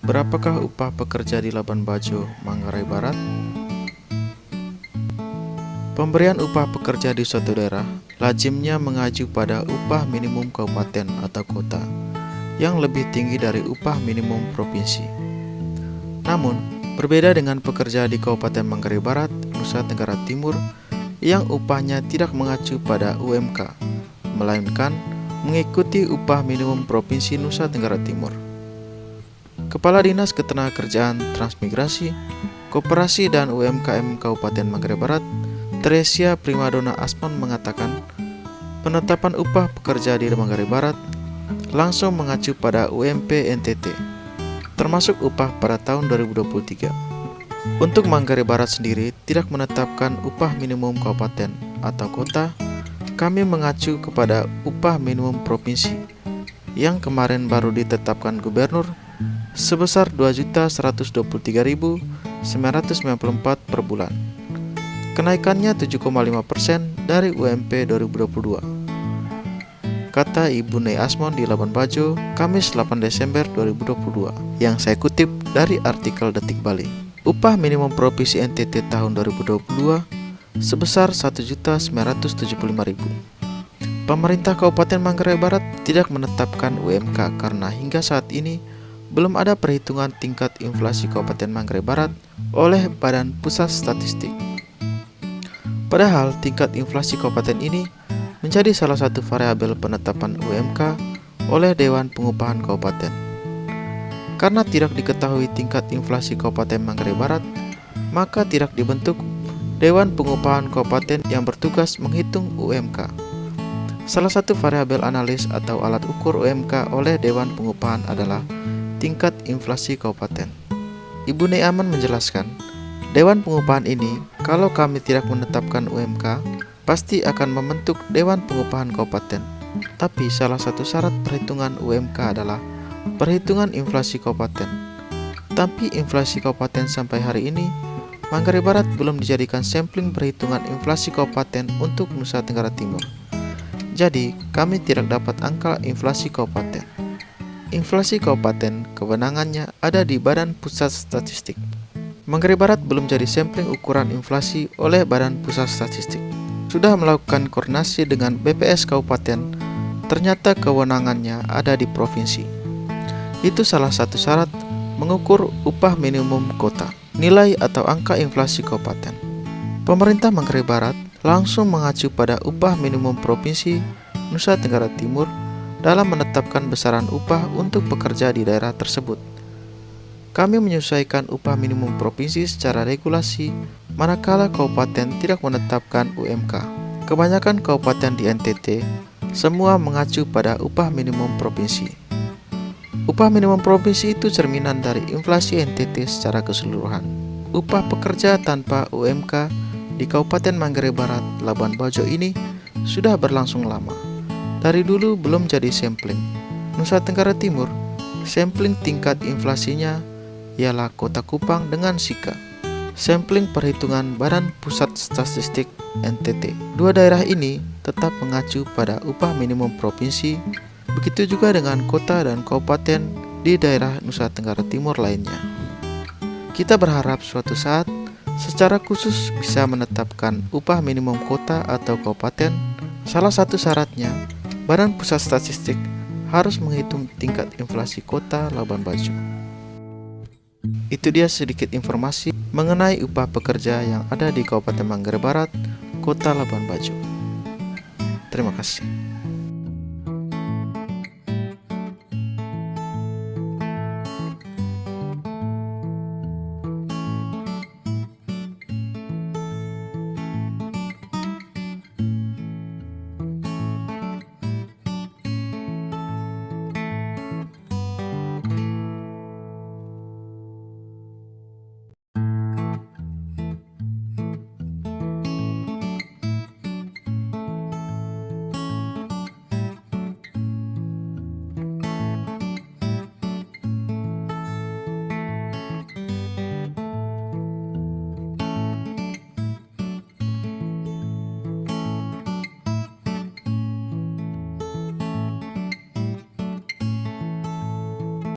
Berapakah upah pekerja di Labuan Bajo, Manggarai Barat? Pemberian upah pekerja di suatu daerah lazimnya mengacu pada upah minimum kabupaten atau kota yang lebih tinggi dari upah minimum provinsi. Namun, berbeda dengan pekerja di Kabupaten Manggarai Barat, Nusa Tenggara Timur yang upahnya tidak mengacu pada UMK, melainkan mengikuti upah minimum Provinsi Nusa Tenggara Timur. Kepala Dinas Ketenagakerjaan Transmigrasi, Koperasi dan UMKM Kabupaten Manggarai Barat, Teresia Primadona Asmon mengatakan, penetapan upah pekerja di Manggarai Barat langsung mengacu pada UMP NTT, termasuk upah pada tahun 2023. Untuk Manggarai Barat sendiri tidak menetapkan upah minimum kabupaten atau kota, kami mengacu kepada upah minimum provinsi yang kemarin baru ditetapkan gubernur sebesar Rp2.123.994 per bulan. Kenaikannya 7,5% dari UMP 2022. Kata Ibu Nei Asmon di Labuan Bajo, Kamis 8 Desember 2022, yang saya kutip dari artikel Detik Bali. Upah minimum provinsi NTT tahun 2022 sebesar Rp1.975.000. Pemerintah Kabupaten Manggarai Barat tidak menetapkan UMK karena hingga saat ini belum ada perhitungan tingkat inflasi Kabupaten Manggarai Barat oleh Badan Pusat Statistik. Padahal tingkat inflasi kabupaten ini menjadi salah satu variabel penetapan UMK oleh Dewan Pengupahan Kabupaten. Karena tidak diketahui tingkat inflasi Kabupaten Manggarai Barat, maka tidak dibentuk Dewan Pengupahan Kabupaten yang bertugas menghitung UMK. Salah satu variabel analis atau alat ukur UMK oleh Dewan Pengupahan adalah tingkat inflasi kabupaten. Ibu Nei Aman menjelaskan, Dewan Pengupahan ini, kalau kami tidak menetapkan UMK, pasti akan membentuk Dewan Pengupahan Kabupaten. Tapi salah satu syarat perhitungan UMK adalah perhitungan inflasi kabupaten. Tapi inflasi kabupaten sampai hari ini, Manggarai Barat belum dijadikan sampling perhitungan inflasi kabupaten untuk Nusa Tenggara Timur. Jadi, kami tidak dapat angka inflasi kabupaten. Inflasi kabupaten kewenangannya ada di Badan Pusat Statistik. Manggarai Barat belum jadi sampling ukuran inflasi oleh Badan Pusat Statistik. Sudah melakukan koordinasi dengan BPS Kabupaten, ternyata kewenangannya ada di provinsi. Itu salah satu syarat mengukur upah minimum kota, nilai atau angka inflasi kabupaten. Pemerintah Manggarai Barat langsung mengacu pada upah minimum provinsi Nusa Tenggara Timur dalam menetapkan besaran upah untuk pekerja di daerah tersebut. Kami menyesuaikan upah minimum provinsi secara regulasi, manakala kabupaten tidak menetapkan UMK. Kebanyakan kabupaten di NTT semua mengacu pada upah minimum provinsi. Upah minimum provinsi itu cerminan dari inflasi NTT secara keseluruhan. Upah pekerja tanpa UMK di Kabupaten Manggarai Barat, Labuan Bajo ini sudah berlangsung lama. Dari dulu belum jadi sampling. Nusa Tenggara Timur, sampling tingkat inflasinya ialah Kota Kupang dengan Sika. Sampling perhitungan Badan Pusat Statistik NTT. Dua daerah ini tetap mengacu pada upah minimum provinsi, begitu juga dengan kota dan kabupaten di daerah Nusa Tenggara Timur lainnya. Kita berharap suatu saat secara khusus bisa menetapkan upah minimum kota atau kabupaten. Salah satu syaratnya, Badan Pusat Statistik harus menghitung tingkat inflasi kota Labuan Bajo. Itu dia sedikit informasi mengenai upah pekerja yang ada di Kabupaten Manggarai Barat, Kota Labuan Bajo. Terima kasih.